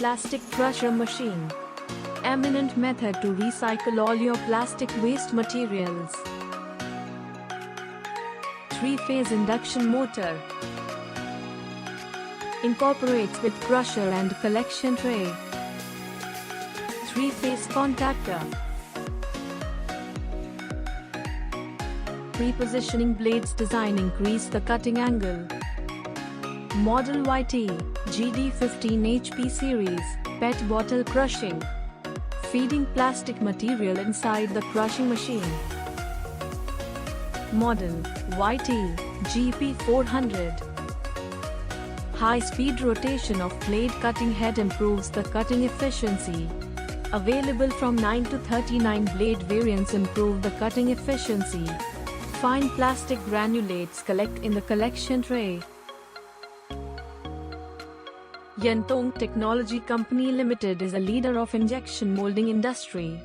plastic crusher machine. Eminent method to recycle all your plastic waste materials. 3-phase induction motor. Incorporates with crusher and collection tray. 3-phase contactor. Pre-positioning blades design increase the cutting angle. Model YT GD15 HP series, PET bottle crushing. Feeding plastic material inside the crushing machine. Model YT GP400. High-speed rotation of blade cutting head improves the cutting efficiency. Available from 9 to 39 blade variants improve the cutting efficiency. Fine plastic granulates collect in the collection tray. YanTong Technology Company Limited is a leader of injection molding industry.